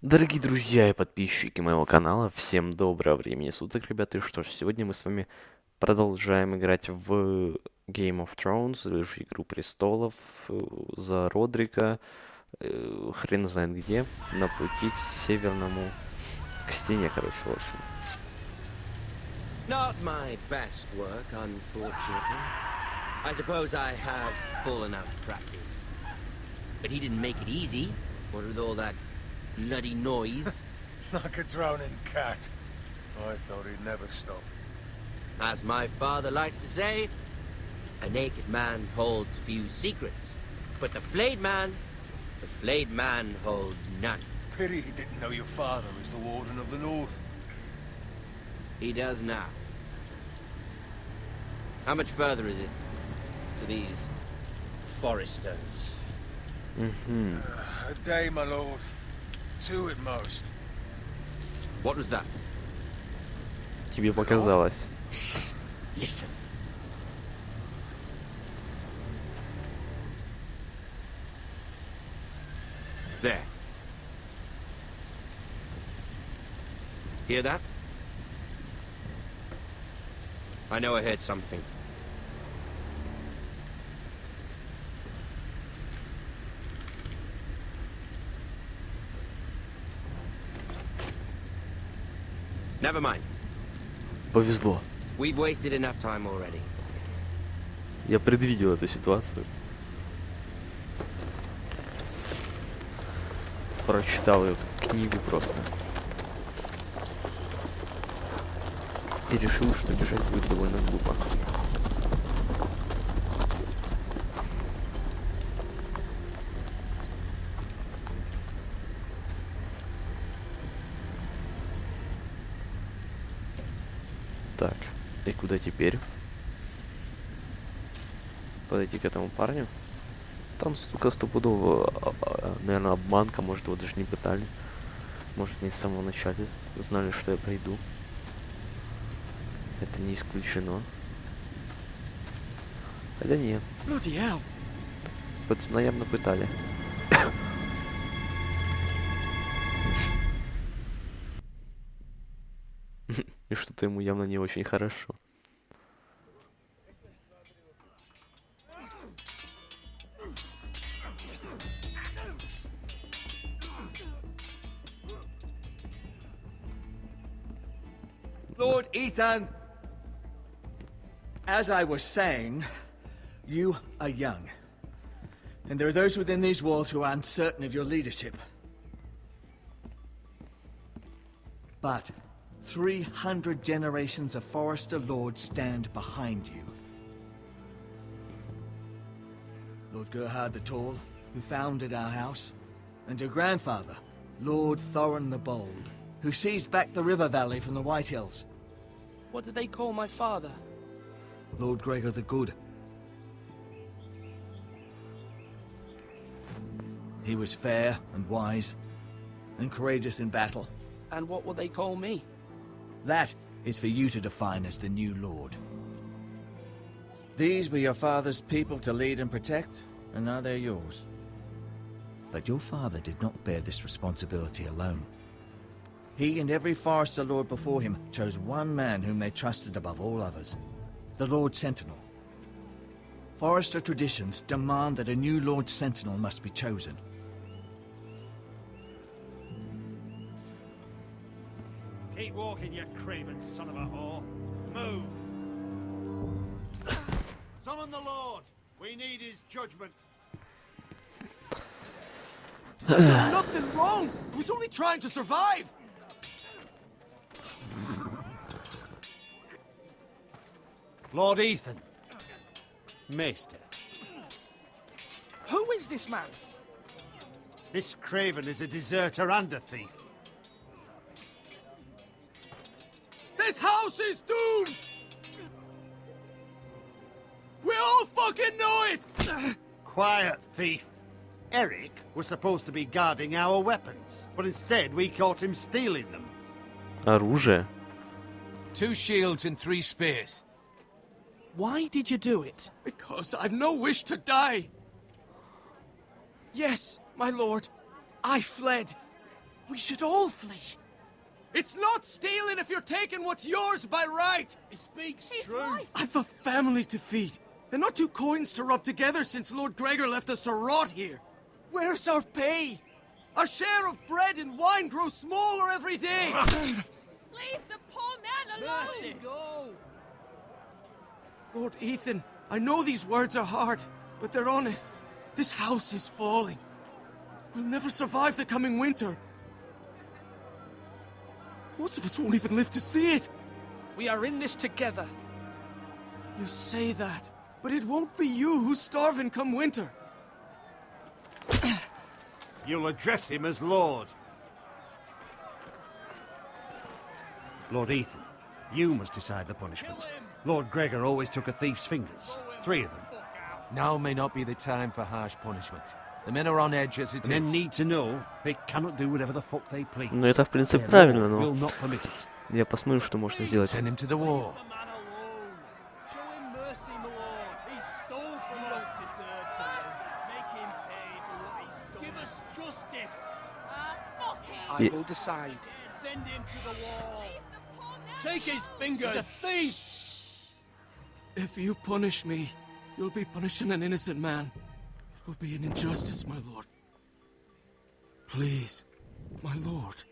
Дорогие друзья и подписчики моего канала, всем доброго времени суток, ребята. И что ж, сегодня мы с вами продолжаем играть в Game of Thrones, или же Игру престолов, за Родрика, хрен знает где, на пути к северному, к стене, короче, в общем. Not my best work, unfortunately. I suppose I have fallen out of practice. But he didn't make it easy, what with all that bloody noise. Like a droning cat. I thought he'd never stop. As my father likes to say, a naked man holds few secrets. But the flayed man holds none. Pity he didn't know your father was the Warden of the North. He does now. How much further is it to these foresters? A day, my lord. 2 at most. What was that? Тебе показалось. Listen. There. Hear that? I know I heard something. Never mind. Повезло. We've wasted enough time already. Я предвидел эту ситуацию. Прочитал ее книгу просто. И решил, что бежать будет довольно глупо. Так, и куда теперь? Подойти к этому парню? Там столько стопудово, наверное, обманка, может, его даже не пытали. Может, они с самого начала знали, что я приду. Это не исключено. Хотя нет. Пацана явно пытали. И что-то ему явно не очень хорошо. Lord Ethan, as I was saying, you are young. And there are those within these walls who are uncertain of your leadership. But 300 generations of Forester Lords stand behind you. Lord Gerhard the Tall, who founded our house, and your grandfather, Lord Thorin the Bold, who seized back the river valley from the White Hills. What did they call my father? Lord Gregor the Good. He was fair and wise, and courageous in battle. And what will they call me? That is for you to define as the new Lord. These were your father's people to lead and protect, and now they're yours. But your father did not bear this responsibility alone. He and every Forester Lord before him chose one man whom they trusted above all others, the Lord Sentinel. Forester traditions demand that a new Lord Sentinel must be chosen. Keep walking, you craven son of a whore. Move! Summon the Lord! We need his judgment. Nothing wrong! I was only trying to survive! Lord Ethan. Maester. Who is this man? This craven is a deserter and a thief. This house is doomed! We all fucking know it! Quiet, thief. Eric was supposed to be guarding our weapons, but instead we caught him stealing them. Оружие? 2 shields and 3 spears. Why did you do it? Because I've no wish to die. Yes, my lord, I fled. We should all flee. It's not stealing if you're taking what's yours by right. He speaks He's true. right. I've a family to feed, and not two coins to rub together since Lord Gregor left us to rot here. Where's our pay? Our share of bread and wine grows smaller every day. Leave the poor man alone. Mercy, go. Lord Ethan, I know these words are hard, but they're honest. This house is falling. We'll never survive the coming winter. Most of us won't even live to see it. We are in this together. You say that, but it won't be you who's starving come winter. You'll address him as Lord. Lord Ethan, you must decide the punishment. Lord Gregor always took a thief's fingers. 3 of them. Now may not be the time for harsh punishment. The men are on edge as it Men is. need to know they cannot do whatever the fuck they please. Ну, это, в принципе, Their правильно, Lord will но not permit it. я посмотрю, что можно сделать. Send him to the war. The man alone. Show him mercy, my lord. He stole from us. Deserve to live. Make him pay for what he stole. Give us justice. Fuck him. I Yeah. will decide. Send him to the wall. Leave the poor man. Take his fingers. He's a thief. If you punish me, you'll be punishing an innocent man. It will be an injustice, my lord. Please, my lord.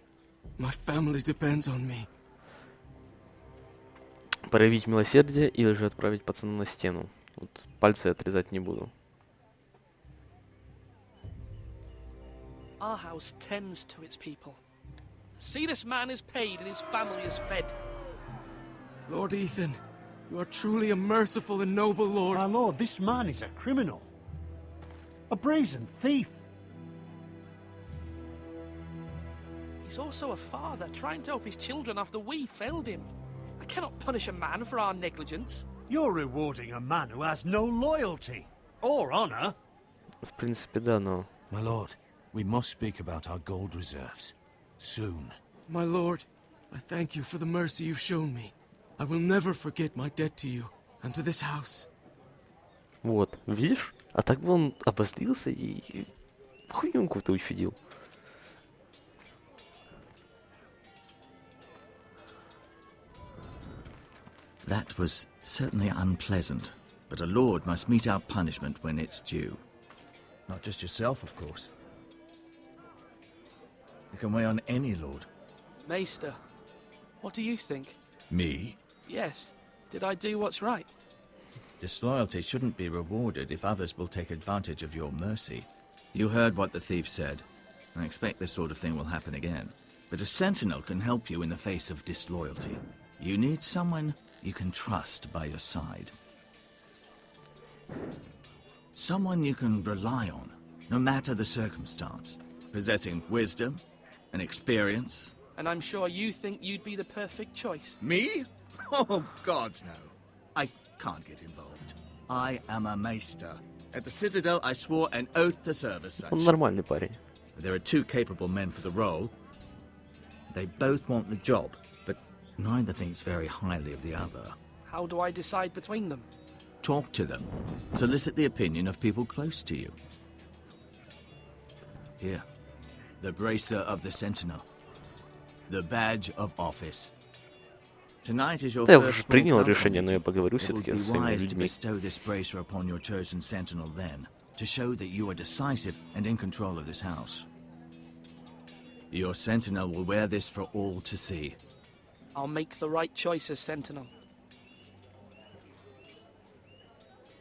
My family depends on me. Проявить милосердие или же отправить пацана на стену. Вот пальцы отрезать не буду. Our house tends to its people. See, this man is paid and his family is fed. Lord Ethan, you are truly a merciful and noble lord. My lord, this man is a criminal. A brazen thief. He's also a father, trying to help his children after we failed him. I cannot punish a man for our negligence. You're rewarding a man who has no loyalty or honor. В принципе, да, но... My lord, we must speak about our gold reserves. Soon. My lord, I thank you for the mercy you've shown me. I will never forget my debt to you and to this house. Вот, видишь? А так бы он обозлился и хуйню какую-то учудил. That was certainly unpleasant, but a lord must mete out punishment when it's due. Not just yourself, of course. You can weigh on any lord. Maester, what do you think? Me? Yes, did I do what's right? Disloyalty shouldn't be rewarded if others will take advantage of your mercy. You heard what the thief said. I expect this sort of thing will happen again. But a sentinel can help you in the face of disloyalty. You need someone you can trust by your side. Someone you can rely on, no matter the circumstance. Possessing wisdom and experience. And I'm sure you think you'd be the perfect choice. Me? Oh, gods no. I can't get involved. I am a maester. At the Citadel, I swore an oath to serve as such. Он нормальный парень. There are 2 capable men for the role. They both want the job, but neither thinks very highly of the other. How do I decide between them? Talk to them. Solicit the opinion of people close to you. Here, the bracer of the Sentinel. The badge of office. Tonight is your Да, я first уже small принял council решение, но я meeting. поговорю It would все-таки be со своими wise to людьми. bestow this bracer upon your chosen sentinel then, to show that you are decisive and in control of this house. Your sentinel will wear this for all to see. I'll make the right choice as Sentinel.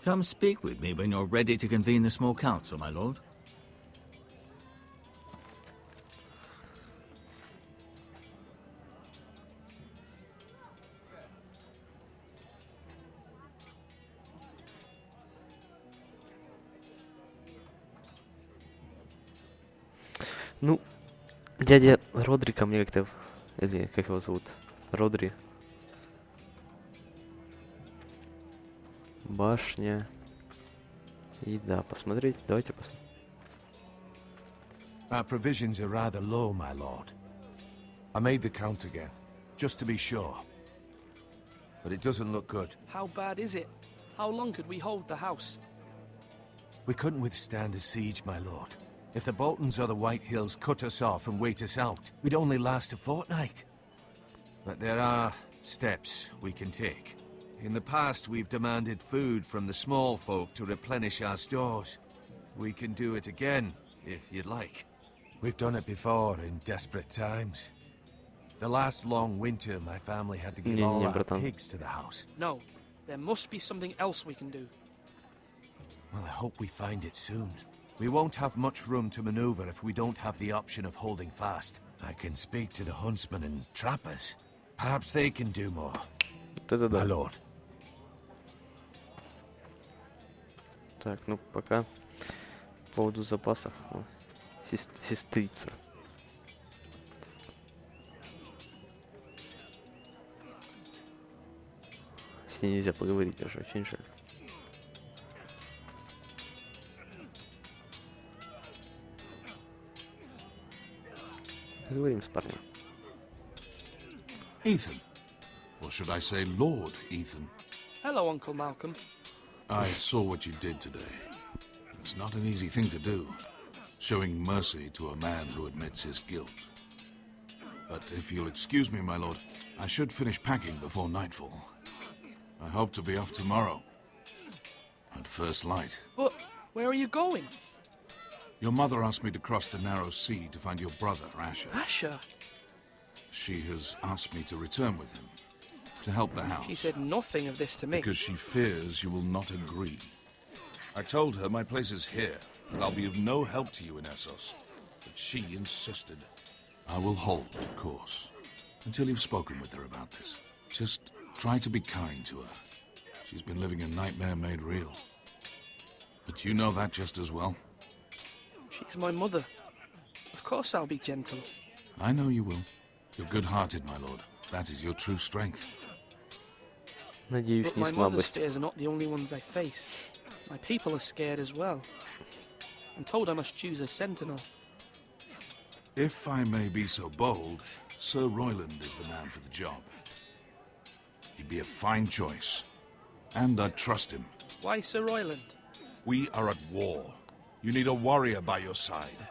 Come speak with me when you're ready to convene the small council, my lord. Ну, дядя Родри ко мне как-то... Или как его зовут? Родри. Башня. И да, посмотреть. Давайте посмотрим. Our provisions are rather low, my lord. I made the count again, just to be sure. But it doesn't look good. How bad is it? How long could we hold the house? We couldn't withstand a siege, my lord. If the Boltons or the White Hills cut us off and wait us out, we'd only last a fortnight. But there are steps we can take. In the past, we've demanded food from the small folk to replenish our stores. We can do it again, if you'd like. We've done it before in desperate times. The last long winter, my family had to give all Не-не-не, our братан. pigs to the house. No, there must be something else we can do. Well, I hope we find it soon. We won't have much room to maneuver if we don't have the option of holding fast. I can speak to the huntsmen and trappers. Perhaps they can do more. Вот это My да. lord. Так, ну пока по поводу запасов. О, сестрица. С ней нельзя поговорить даже, очень жаль. Говорим с парнем. Ethan. Or should I say Lord Ethan? Hello, Uncle Malcolm. I saw what you did today. It's not an easy thing to do, showing mercy to a man who admits his guilt. But if you'll excuse me, my lord, I should finish packing before nightfall. I hope to be off tomorrow. At first light. But where are you going? Your mother asked me to cross the narrow sea to find your brother, Asher. Asher? She has asked me to return with him, to help the house. She said nothing of this to me. Because she fears you will not agree. I told her my place is here, and I'll be of no help to you in Essos. But she insisted. I will hold, of course, until you've spoken with her about this. Just try to be kind to her. She's been living a nightmare made real. But you know that just as well. She's my mother. Of course I'll be gentle. I know you will. You're good-hearted, my lord. That is your true strength. Надеюсь, But не my mother's слабость. fears are not the only ones I face. My people are scared as well. I'm told I must choose a sentinel. If I may be so bold, Sir Royland is the man for the job. He'd be a fine choice. And I'd trust him. Why Sir Royland? We are at war. You need a warrior by your side.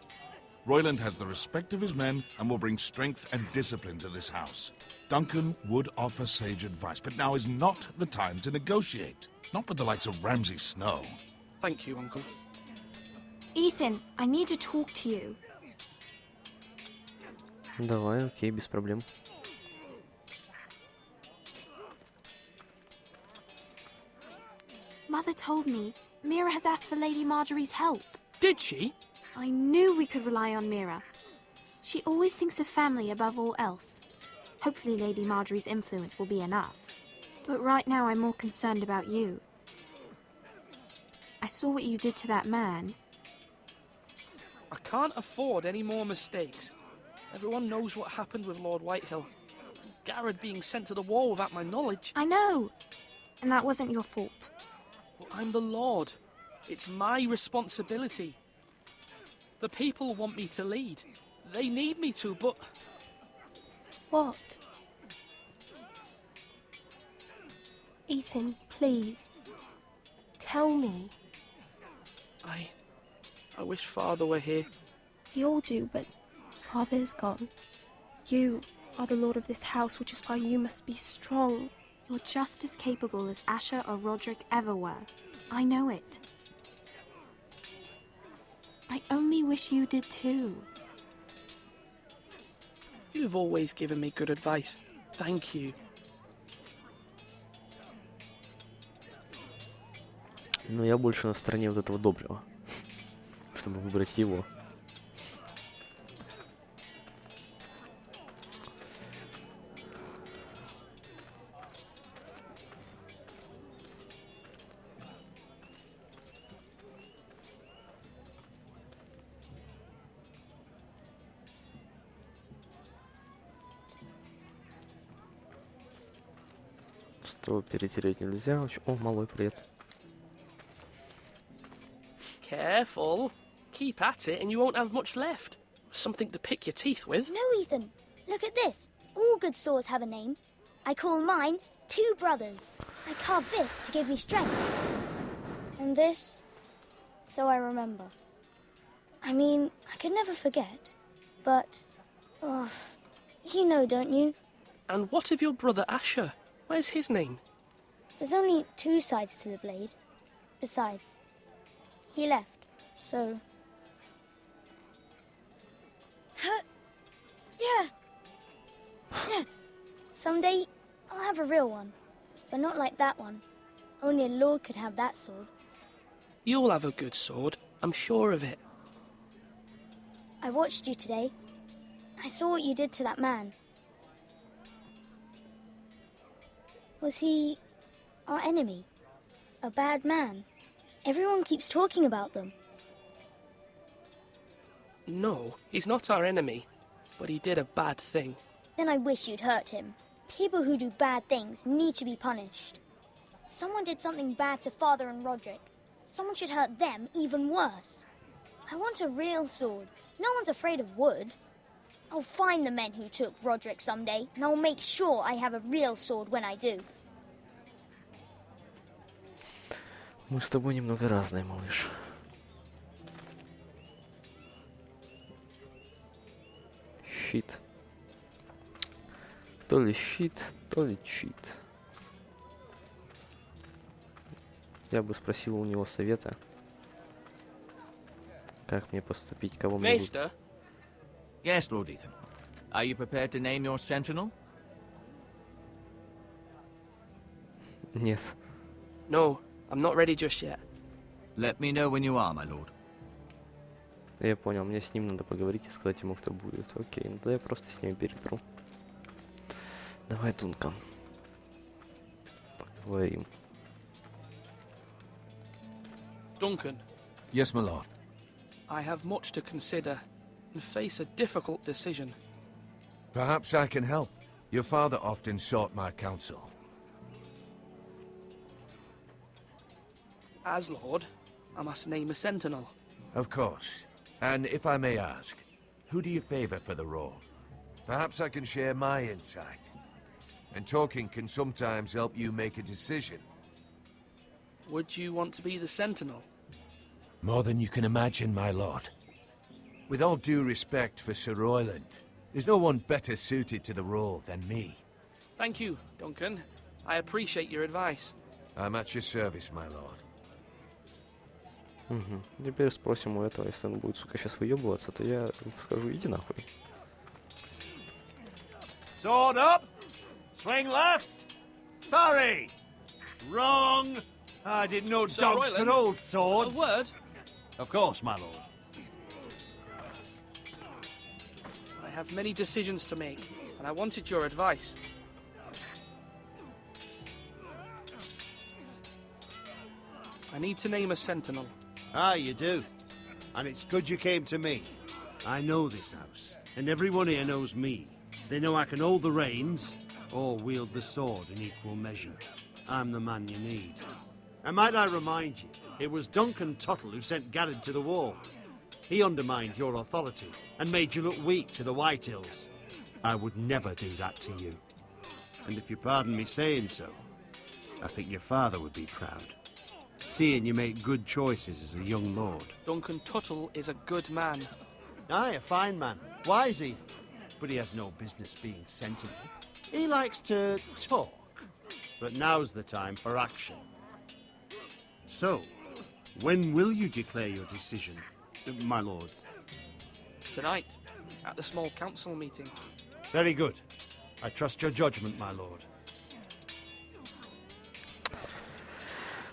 Royland has the respect of his men and will bring strength and discipline to this house. Duncan would offer sage advice, but now is not the time to negotiate. Not with the likes of Ramsay Snow. Thank you, Uncle. Ethan, I need to talk to you. Давай, окей, без проблем. Mother told me Mira has asked for Lady Marjorie's help. Did she? I knew we could rely on Mira. She always thinks of family above all else. Hopefully Lady Marjorie's influence will be enough. But right now I'm more concerned about you. I saw what you did to that man. I can't afford any more mistakes. Everyone knows what happened with Lord Whitehill. Garrett being sent to the war without my knowledge. I know. And that wasn't your fault. But I'm the Lord. It's my responsibility. The people want me to lead. They need me to, but... What? Ethan, please. Tell me. I wish Father were here. We all do, but Father is gone. You are the lord of this house, which is why you must be strong. You're just as capable as Asher or Roderick ever were. I know it. I only wish you did too. You've always given me good advice. Thank you. Но я больше на стороне вот этого доброго, чтобы выбрать его. Что перетереть нельзя. О, малой, привет. Careful. Keep at it and you won't have much left. Something to pick your teeth with. No, Ethan. Look at this. All good swords have a name. I call mine Two Brothers. I carved this to give me strength. And this, so I remember. I mean, I could never forget. But, oh, you know, don't you? And what of your brother Asher? Where's his name? There's only two sides to the blade. Besides, he left, so... Yeah. Yeah. Someday, I'll have a real one. But not like that one. Only a lord could have that sword. You'll have a good sword, I'm sure of it. I watched you today. I saw what you did to that man. Was he our enemy? A bad man? Everyone keeps talking about them. No, he's not our enemy, but he did a bad thing. Then I wish you'd hurt him. People who do bad things need to be punished. Someone did something bad to Father and Roderick. Someone should hurt them even worse. I want a real sword. No one's afraid of wood. I'll find the men who took Roderick someday, and I'll make sure I have a real sword when I do. Мы с тобой немного разные, малыш. Щит. То ли щит, то ли чит. Я бы спросил у него совета. Как мне поступить, кого мне... Maester? Yes, Lord Ethan. Are you prepared to name your sentinel? Нет. No, I'm not ready just yet. Let me know when you are, my lord. Я понял, мне с ним надо поговорить и сказать ему, кто будет. Окей, ну тогда я просто с ним перетру. Давай, Дункан. Поговорим. Duncan, Yes, my lord. I have much to consider and face a difficult decision. Perhaps I can help. Your father often sought my counsel. As Lord, I must name a sentinel. Of course. And if I may ask, who do you favor for the role? Perhaps I can share my insight. And talking can sometimes help you make a decision. Would you want to be the sentinel? More than you can imagine, my lord. With all due respect for Sir Royland, there's no one better suited to the role than me. Thank you, Duncan. I appreciate your advice. I'm at your service, my lord. Угу. Теперь спросим у этого, если он будет, сука, сейчас выебываться, то я скажу, иди нахуй. Sword up! Swing left! Parry! Wrong! I didn't know Sir dogs Royland, could hold A swords. word? Of course, my lord. I have many decisions to make, and I wanted your advice. I need to name a sentinel. Ah, you do. And it's good you came to me. I know this house, and everyone here knows me. They know I can hold the reins, or wield the sword in equal measure. I'm the man you need. And might I remind you, it was Duncan Tuttle who sent Garrett to the wall. He undermined your authority, and made you look weak to the White Hills. I would never do that to you. And if you pardon me saying so, I think your father would be proud. Seeing you make good choices as a young lord. Duncan Tuttle is a good man. Aye, a fine man. Wise even. But he has no business being sentinel. He likes to talk. But now's the time for action. So, when will you declare your decision, my lord? Tonight, at the small council meeting. Very good. I trust your judgment, my lord.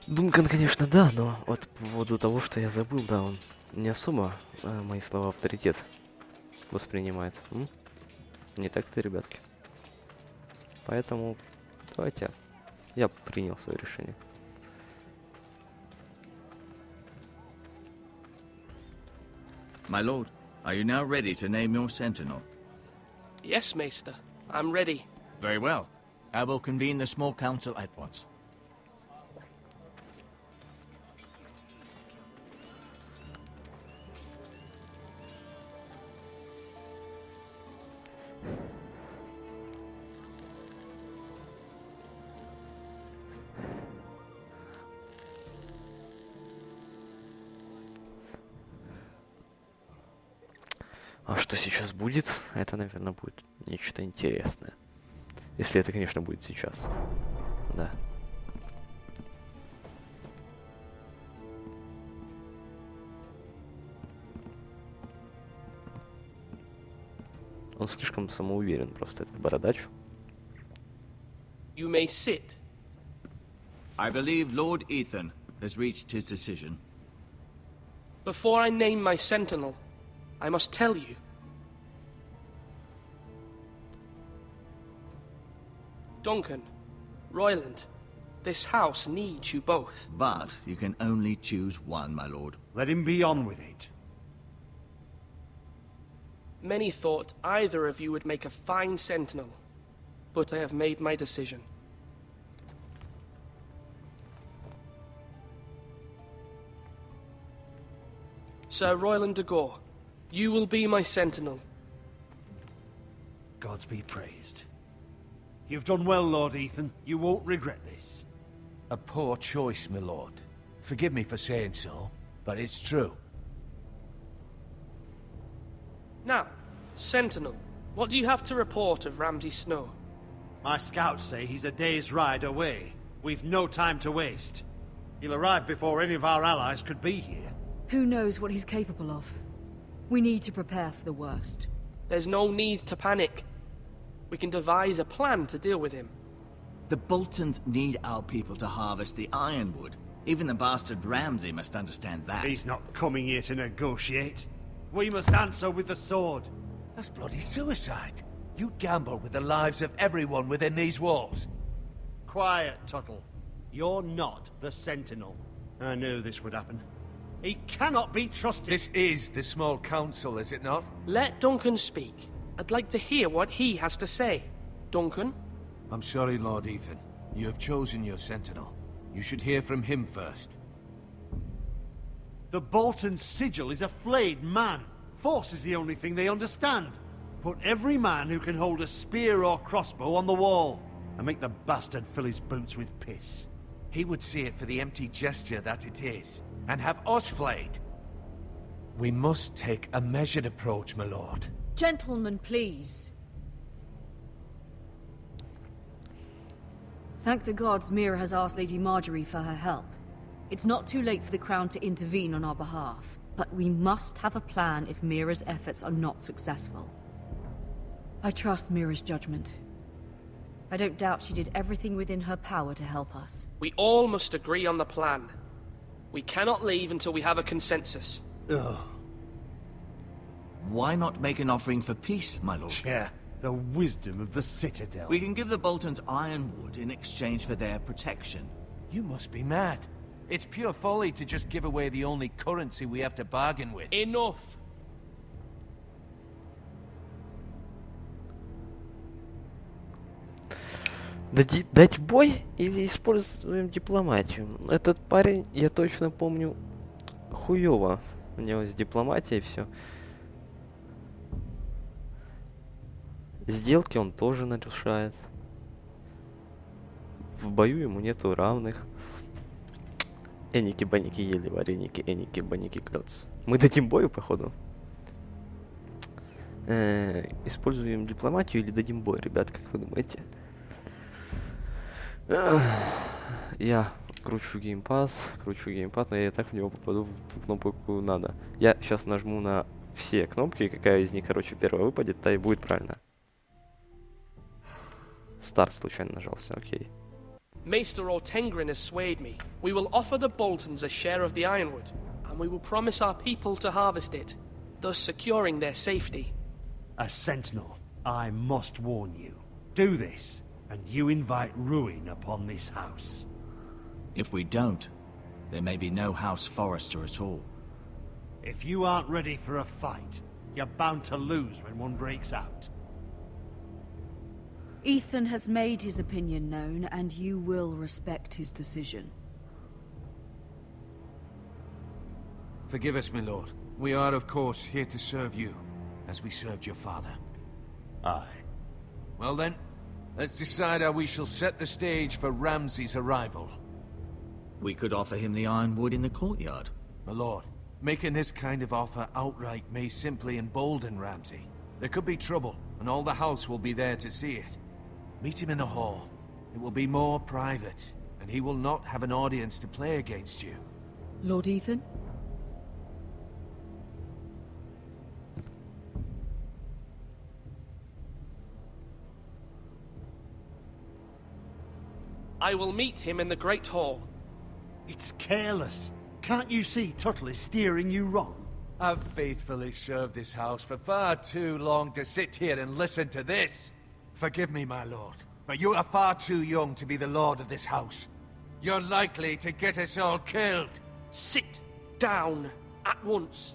Дункан, конечно, да, но вот по поводу того, что я забыл, да, он не особо мои слова авторитет воспринимает. Не так-то, ребятки. Поэтому давайте я принял свое решение. My lord, are you now ready to name your sentinel? Yes, Maester. I'm ready. Very well. I will convene the small council at once. что сейчас будет, это, наверное, будет нечто интересное. Если это, конечно, будет сейчас. Да. Он слишком самоуверен просто, этот бородач. You may sit. I believe Lord Ethan has reached his decision. Before I name my sentinel, I must tell you. Duncan, Royland, this house needs you both. But you can only choose one, my lord. Let him be on with it. Many thought either of you would make a fine sentinel, but I have made my decision. Sir Royland de Gore, you will be my sentinel. Gods be praised. You've done well, Lord Ethan. You won't regret this. A poor choice, my lord. Forgive me for saying so, but it's true. Now, Sentinel, what do you have to report of Ramsay Snow? My scouts say he's a day's ride away. We've no time to waste. He'll arrive before any of our allies could be here. Who knows what he's capable of? We need to prepare for the worst. There's no need to panic. We can devise a plan to deal with him. The Boltons need our people to harvest the ironwood. Even the bastard Ramsay must understand that. He's not coming here to negotiate. We must answer with the sword. That's bloody suicide. You'd gamble with the lives of everyone within these walls. Quiet, Tuttle. You're not the Sentinel. I knew this would happen. He cannot be trusted. This is the small council, is it not? Let Duncan speak. I'd like to hear what he has to say. Duncan? I'm sorry, Lord Ethan. You have chosen your sentinel. You should hear from him first. The Bolton sigil is a flayed man. Force is the only thing they understand. Put every man who can hold a spear or crossbow on the wall, and make the bastard fill his boots with piss. He would see it for the empty gesture that it is, and have us flayed. We must take a measured approach, my lord. Gentlemen, please. Thank the gods Mira has asked Lady Marjorie for her help. It's not too late for the Crown to intervene on our behalf, but we must have a plan if Mira's efforts are not successful. I trust Mira's judgment. I don't doubt she did everything within her power to help us. We all must agree on the plan. We cannot leave until we have a consensus. Ugh. Why not make an offering for peace, my lord? Yeah, the wisdom of the Citadel. We can give the Boltons ironwood in exchange for their protection. You must be mad. It's pure folly to just give away the only currency we have to bargain with. Enough! Дать бой или используем дипломатию? Этот парень, я точно помню, хуёво. У него с дипломатией все. Сделки он тоже нарушает. В бою ему нету равных. Эники-баники ели вареники, эники-баники клёц. Мы дадим бою, походу. Используем дипломатию или дадим бой, ребят, как вы думаете? Я кручу геймпад, но я и так в него попаду в ту кнопку надо. Я сейчас нажму на все кнопки, и какая из них, короче, первая выпадет, та и будет правильно. Старт случайно нажался, окей. Maester Ortengrin has swayed me. We will offer the Boltons a share of the ironwood, and we will promise our people to harvest it, thus securing their safety. A sentinel, I must warn you. Do this, and you invite ruin upon this house. If we don't, there may be no House Forrester at all. If you aren't ready for a fight, you're bound to lose when one breaks out. Ethan has made his opinion known, and you will respect his decision. Forgive us, my lord. We are, of course, here to serve you, as we served your father. Aye. Well then, let's decide how we shall set the stage for Ramsay's arrival. We could offer him the ironwood in the courtyard. My lord, Making this kind of offer outright may simply embolden Ramsay. There could be trouble, and all the house will be there to see it. Meet him in the hall. It will be more private, and he will not have an audience to play against you. Lord Ethan? I will meet him in the Great Hall. It's careless. Can't you see Tuttle is steering you wrong? I've faithfully served this house for far too long to sit here and listen to this. Forgive me, my lord, but you are far too young to be the lord of this house. You're likely to get us all killed. Sit down at once.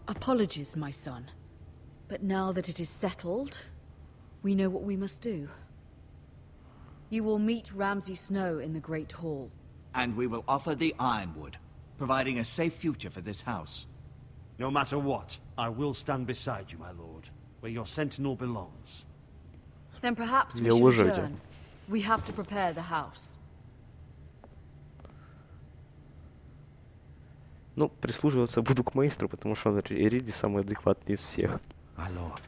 Apologies, my son. But now that it is settled, we know what we must do. You will meet Ramsay Snow in the Great Hall. And we will offer the Ironwood, providing a safe future for this house. No matter what, I will stand beside you, my lord, where your sentinel belongs. Then perhaps we Не should уважайте. return. We have to prepare the house. Ну, прислуживаться буду к мейстру, потому что он Риди самый адекватный из всех. My lord,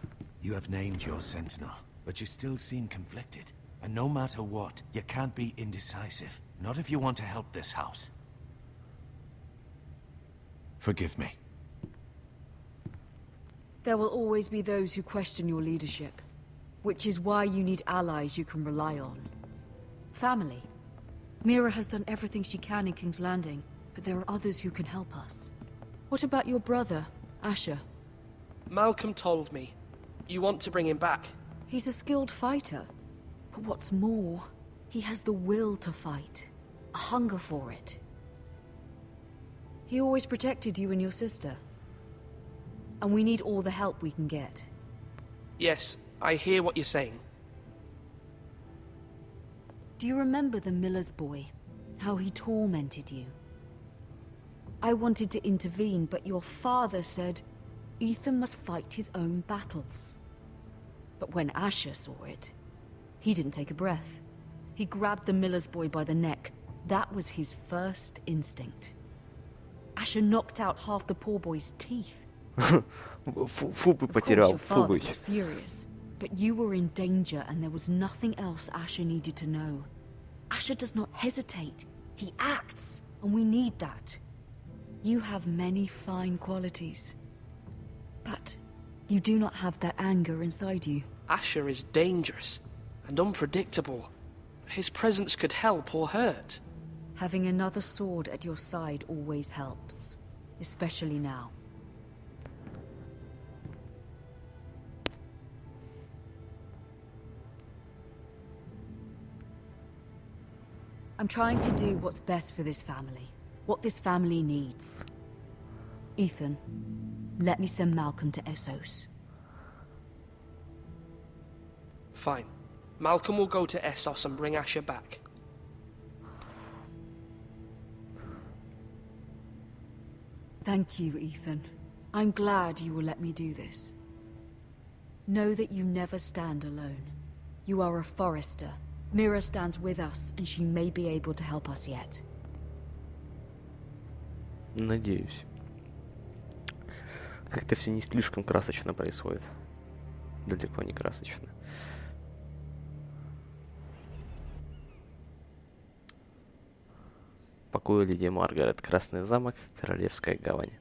you have named your sentinel, but you still seem conflicted. And no matter what, you can't be indecisive. Not if you want to help this house. Forgive me. There will always be those who question your leadership, which is why you need allies you can rely on. Family. Mira has done everything she can in King's Landing, but there are others who can help us. What about your brother, Asher? Malcolm told me. You want to bring him back. He's a skilled fighter. But what's more, he has the will to fight. A hunger for it. He always protected you and your sister. And we need all the help we can get. Yes, I hear what you're saying. Do you remember the miller's boy? How he tormented you? I wanted to intervene, but your father said Ethan must fight his own battles. But when Asher saw it, he didn't take a breath. He grabbed the miller's boy by the neck. That was his first instinct. Asher knocked out half the poor boy's teeth. Фубы Of course, потерял, your father фубы. was furious, but you were in danger and there was nothing else Asher needed to know. Asher does not hesitate. He acts, and we need that. You have many fine qualities, but you do not have that anger inside you. Asher is dangerous and unpredictable. His presence could help or hurt. Having another sword at your side always helps, especially now. I'm trying to do what's best for this family, what this family needs. Ethan, let me send Malcolm to Essos. Fine. Malcolm will go to Essos and bring Asher back. Thank you, Ethan. I'm glad you will let me do this. Know that you never stand alone. You are a Forester. Mira stands with us, and she may be able to help us yet. Надеюсь. Как-то все не слишком красочно происходит. Далеко не красочно. Покой леди Маргарет. Красный замок. Королевская гавань.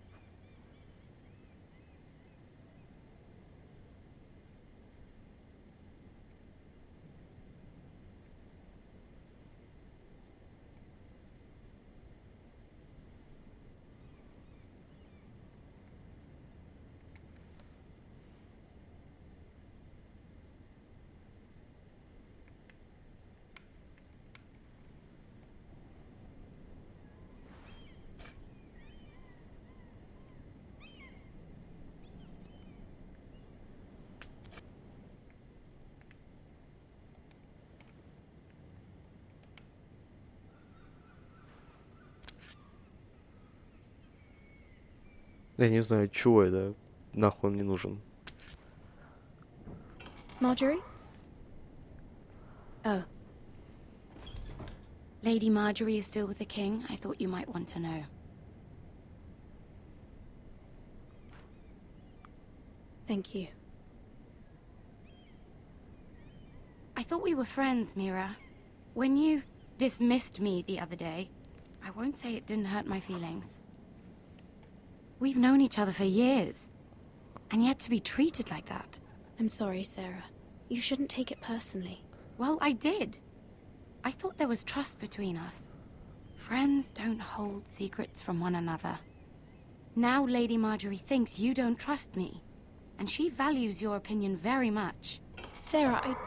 Я не знаю, чего это. Нахуй он мне нужен. Marjorie? Oh, Lady Marjorie is still with the king. I thought you might want to know. Thank you. I thought we were friends, Mira. When you dismissed me the other day, I won't say it didn't hurt my feelings. We've known each other for years, and yet to be treated like that. I'm sorry, Sarah. You shouldn't take it personally. Well, I did. I thought there was trust between us. Friends don't hold secrets from one another. Now Lady Marjorie thinks you don't trust me, and she values your opinion very much. Sarah,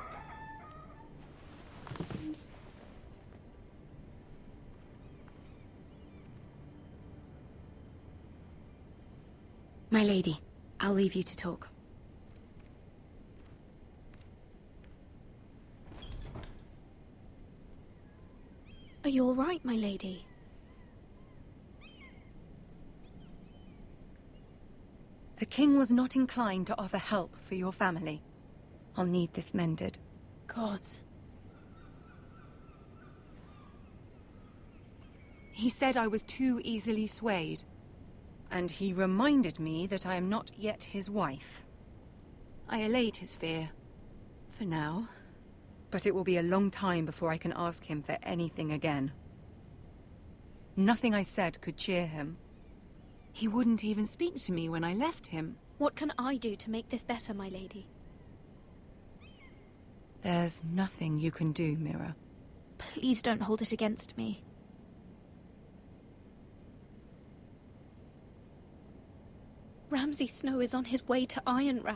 My lady, I'll leave you to talk. Are you all right, my lady? The king was not inclined to offer help for your family. I'll need this mended. Gods. He said I was too easily swayed. And he reminded me that I am not yet his wife. I allayed his fear. For now. But it will be a long time before I can ask him for anything again. Nothing I said could cheer him. He wouldn't even speak to me when I left him. What can I do to make this better, my lady? There's nothing you can do, Mira. Please don't hold it against me. Ramsay Snow is on his way to Ironrath.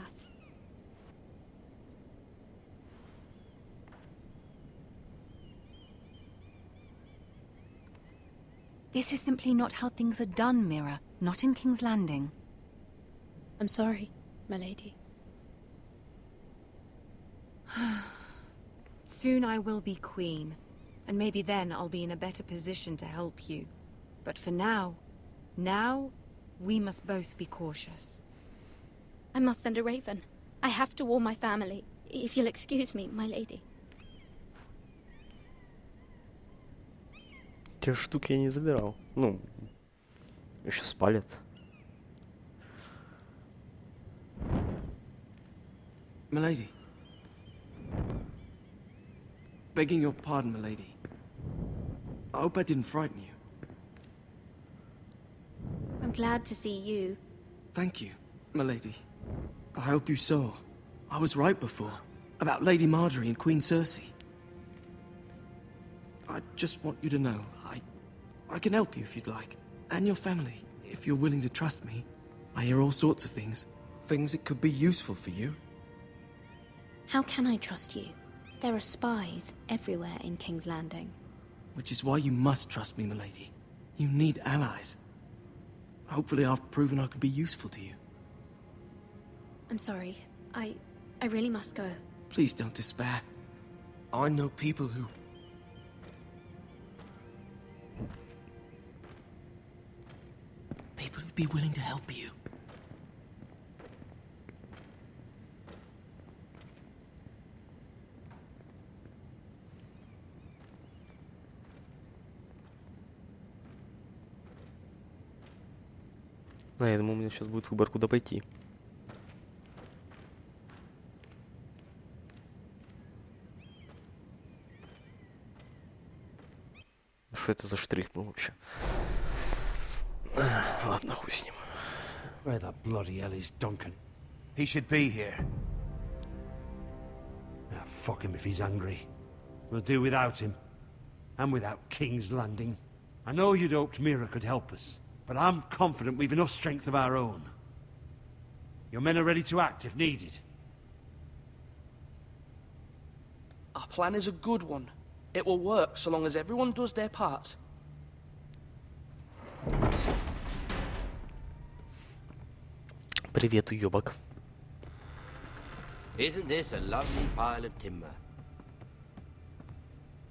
This is simply not how things are done, Mira. Not in King's Landing. I'm sorry, my lady. Soon I will be queen, and maybe then I'll be in a better position to help you. But for now, we must both be cautious. I must send a raven. I have to warn my family. If you'll excuse me, my lady. Те штуки я не забирал. Ну, еще спалят. Milady. Begging your pardon, milady. I hope I didn't frighten you. I'm glad to see you. Thank you, milady. I hope you saw. I was right before. About Lady Marjorie and Queen Cersei. I just want you to know, I can help you if you'd like. And your family, if you're willing to trust me. I hear all sorts of things. Things that could be useful for you. How can I trust you? There are spies everywhere in King's Landing. Which is why you must trust me, milady. You need allies. Hopefully I've proven I can be useful to you. I'm sorry. I really must go. Please don't despair. I know people who... People who'd be willing to help you. Я думаю, у меня сейчас будет выбор, куда пойти. Что это за штрих был вообще? Ладно, хуй с ним. Where the bloody hell is Duncan? He should be here. Ah, fuck him if he's angry. We'll do without him. And without King's Landing. I know you'd hoped Mira could help us, but I'm confident we've enough strength of our own. Your men are ready to act if needed. Our plan is a good one. It will work so long as everyone does their part. Привет, уёбок. Isn't this a lovely pile of timber?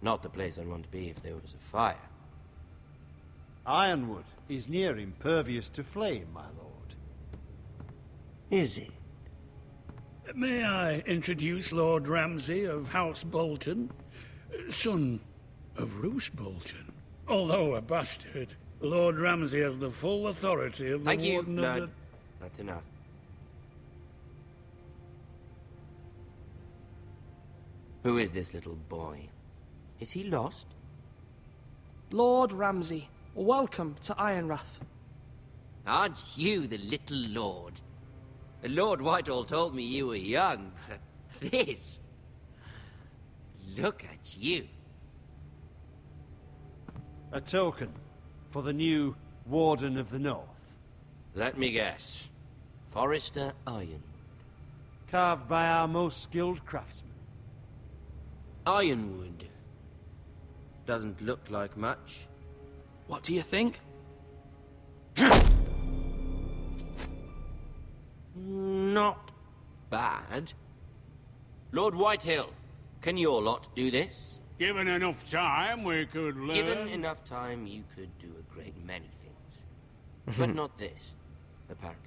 Not the place I'd want to be if there was a fire. Ironwood is near impervious to flame, my lord. Is it? May I introduce Lord Ramsay of House Bolton, son of Roose Bolton. Although a bastard, Lord Ramsay has the full authority of the Thank you, Warden of Lord. the... That's enough. Who is this little boy? Is he lost? Lord Ramsay, welcome to Ironrath. Aren't you the little lord? Lord Whitehall told me you were young, but this... Look at you. A token for the new Warden of the North. Let me guess. Forrester Iron. Carved by our most skilled craftsmen. Ironwood. Doesn't look like much. What do you think? Not bad. Lord Whitehill, can your lot do this? Given enough time, we could learn... Given enough time, you could do a great many things. But not this, apparently.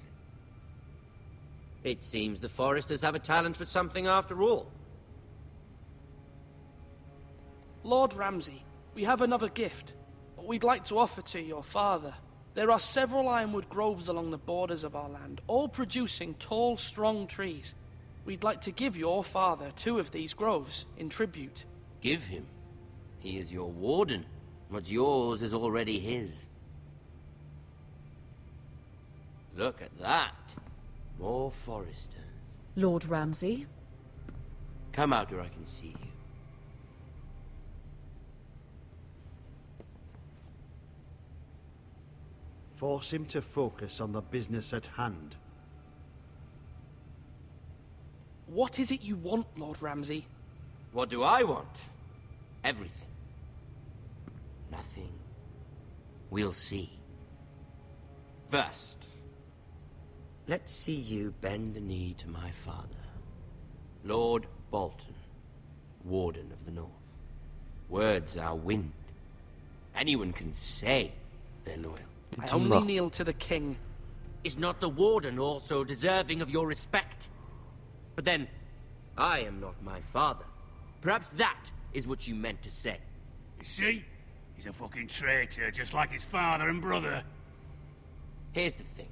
It seems the Foresters have a talent for something after all. Lord Ramsay, we have another gift. We'd like to offer to your father. There are several ironwood groves along the borders of our land, all producing tall, strong trees. We'd like to give your father 2 of these groves in tribute. Give him. He is your warden. What's yours is already his. Look at that. More Foresters. Lord Ramsay? Come out where I can see you. Force him to focus on the business at hand. What is it you want, Lord Ramsay? What do I want? Everything. Nothing. We'll see. First, let's see you bend the knee to my father, Lord Bolton, Warden of the North. Words are wind. Anyone can say they're loyal. I only kneel to the king. Is not the Warden also deserving of your respect? But then, I am not my father. Perhaps that is what you meant to say. You see? He's a fucking traitor, just like his father and brother. Here's the thing.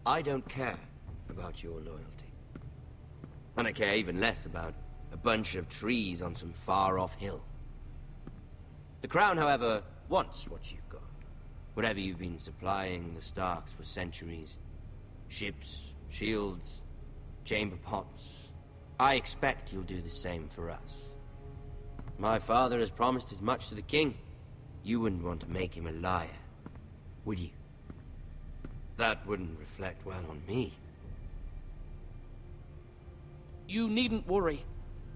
I don't care about your loyalty. And I care even less about a bunch of trees on some far-off hill. The Crown, however, wants what you've got. Whatever you've been supplying the Starks for centuries. Ships, shields, chamber pots. I expect you'll do the same for us. My father has promised as much to the king. You wouldn't want to make him a liar, would you? That wouldn't reflect well on me. You needn't worry.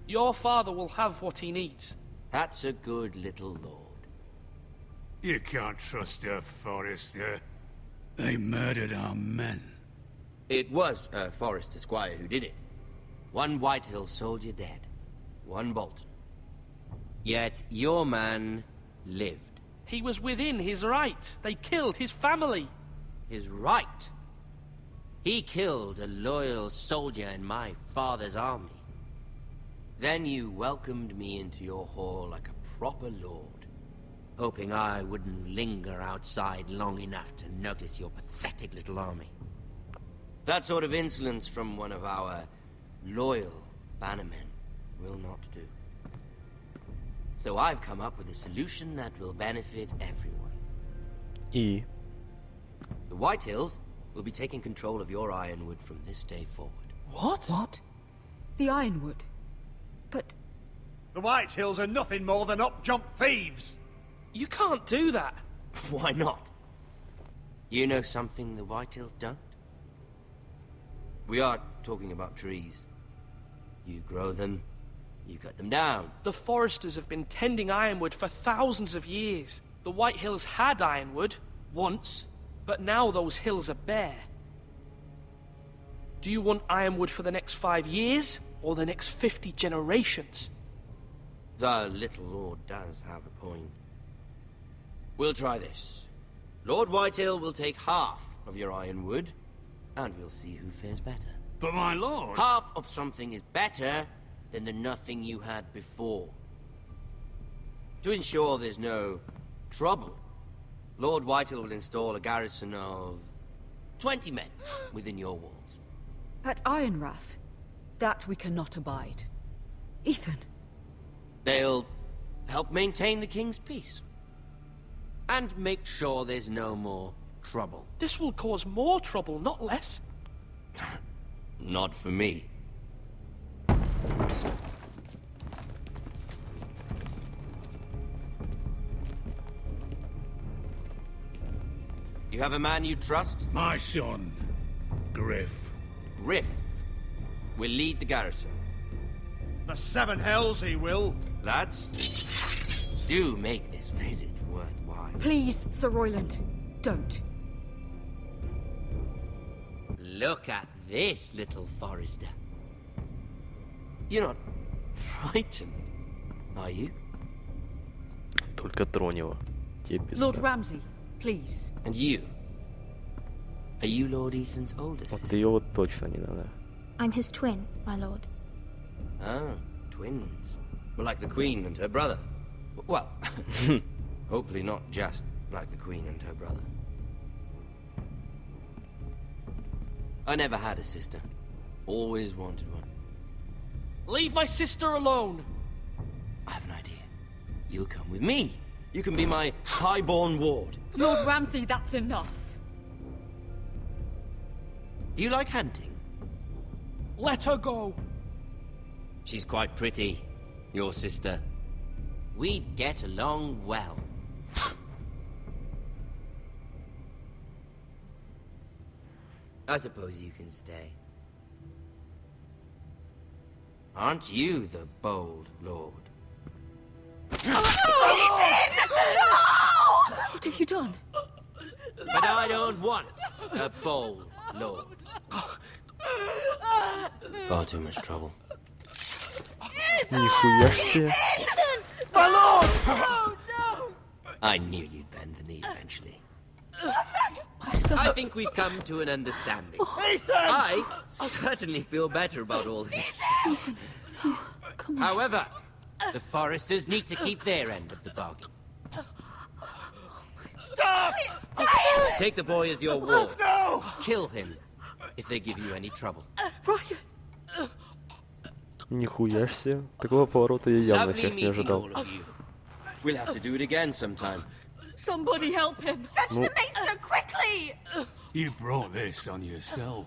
Your father will have what he needs. That's a good little lord. You can't trust a Forester. They murdered our men. It was a Forester squire who did it. One Whitehill soldier dead. One Bolton. Yet your man lived. He was within his right. They killed his family. His right? He killed a loyal soldier in my father's army. Then you welcomed me into your hall like a proper lord, hoping I wouldn't linger outside long enough to notice your pathetic little army. That sort of insolence from one of our loyal bannermen will not do. So I've come up with a solution that will benefit everyone. The Whitehills will be taking control of your ironwood from this day forward. What? What? The Ironwood? But... The Whitehills are nothing more than up-jump thieves! You can't do that. Why not? You know something the Whitehills don't? We are talking about trees. You grow them, you cut them down. The Foresters have been tending ironwood for thousands of years. The Whitehills had ironwood, once, but now those hills are bare. Do you want ironwood for the next 5 years, or the next 50 generations? The little lord does have a point. We'll try this. Lord Whitehill will take half of your ironwood, and we'll see who fares better. But my lord... Half of something is better than the nothing you had before. To ensure there's no trouble, Lord Whitehill will install a garrison of 20 men within your walls. At Ironrath, that we cannot abide. Ethan. They'll help maintain the king's peace. And make sure there's no more trouble. This will cause more trouble, not less. Not for me. You have a man you trust? My son, Griff. Griff will lead the garrison. The seven hells he will. Lads, do make this visit worthwhile. Please, Sir Royland, don't. Look at this, little Forester. You're not frightened, are you? Только тронь его. Тебе Lord пизда. Ramsay, please. And you? Are you Lord Ethan's oldest Вот sister? ее вот точно не надо. I'm his twin, my lord. Ah, twins. Well, like the Queen and her brother. Well, hopefully not just like the Queen and her brother. I never had a sister. Always wanted one. Leave my sister alone. I have an idea. You'll come with me. You can be my highborn ward. Lord Ramsay, that's enough. Do you like hunting? Let her go. She's quite pretty, your sister. We'd get along well. I suppose you can stay. Aren't you the bold lord? What have you done? But I don't want a bold lord. Far too much trouble. Нихуя ж себе. My lord! I knew you'd bend the knee eventually. I think we've come to an understanding. I certainly feel better about all this. However, the Foresters need to keep their end of the bargain. Stop! Take the boy as your ward. No! Kill him if they give you any trouble. Brian! Нихуя ж себе. Такого поворота я явно Lovely сейчас не meeting ожидал. all of you. We'll have to do it again sometime. Somebody help him. Fetch Ну. the maester quickly! You brought this on yourself.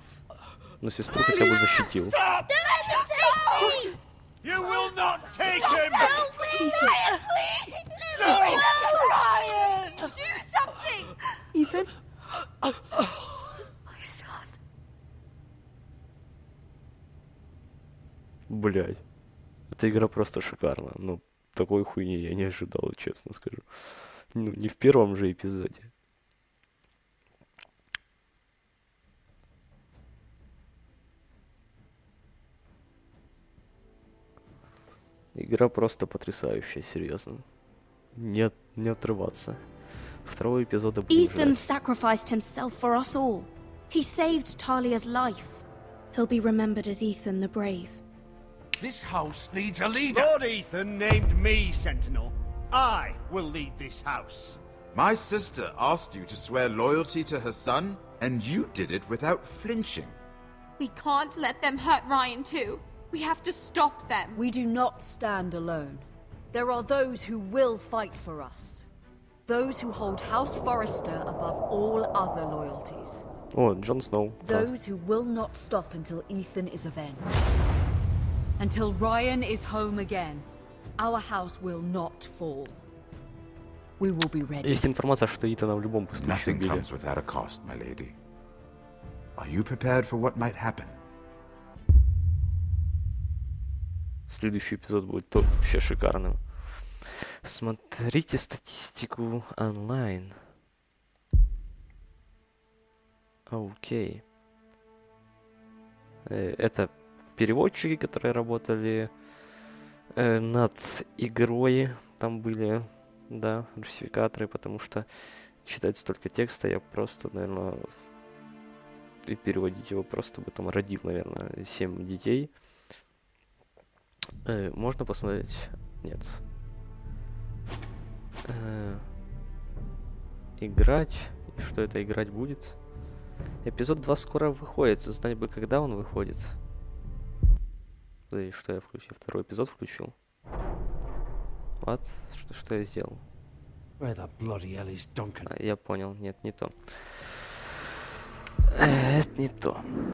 Но сестру хотя бы защитил. Stop! Don't let them take me! You will not take him! Don't please! Ryan, please! No! Ryan! Do something! Ethan? My son. Блять. Эта игра просто шикарна. Ну, такой хуйни я не ожидал, честно скажу. Ну, не в первом же эпизоде. Игра просто потрясающая, серьезно. Не отрываться. Второго эпизода будем Ethan ждать. sacrificed himself for us all. He saved Talia's life. He'll be remembered as Ethan the Brave. This house needs a leader. Lord Ethan named me Sentinel. I will lead this house. My sister asked you to swear loyalty to her son, and you did it without flinching. We can't let them hurt Ryan too. We have to stop them. We do not stand alone. There are those who will fight for us. Those who hold House Forrester above all other loyalties. О, Джон Сноу. Класс. Those who will not stop until Ethan is avenged. Until Ryan is home again, our house will not fall. We will be ready. Есть информация, что Итана в любом случае Nothing убили. comes without a cost, my lady. Are you prepared for what might happen? Следующий эпизод будет вообще шикарным. Смотрите статистику онлайн. Окей. Это переводчики, которые работали над игрой. Там были, да, русификаторы, потому что читать столько текста я просто, наверное, и переводить его просто бы там родил, наверное, 7 детей. Можно посмотреть? Нет. Играть. И что это играть будет? Эпизод 2 скоро выходит. Знать бы, когда он выходит. И что я включил? Второй эпизод включил. Вот. Что я сделал? Я понял. Нет, не то. Это не то.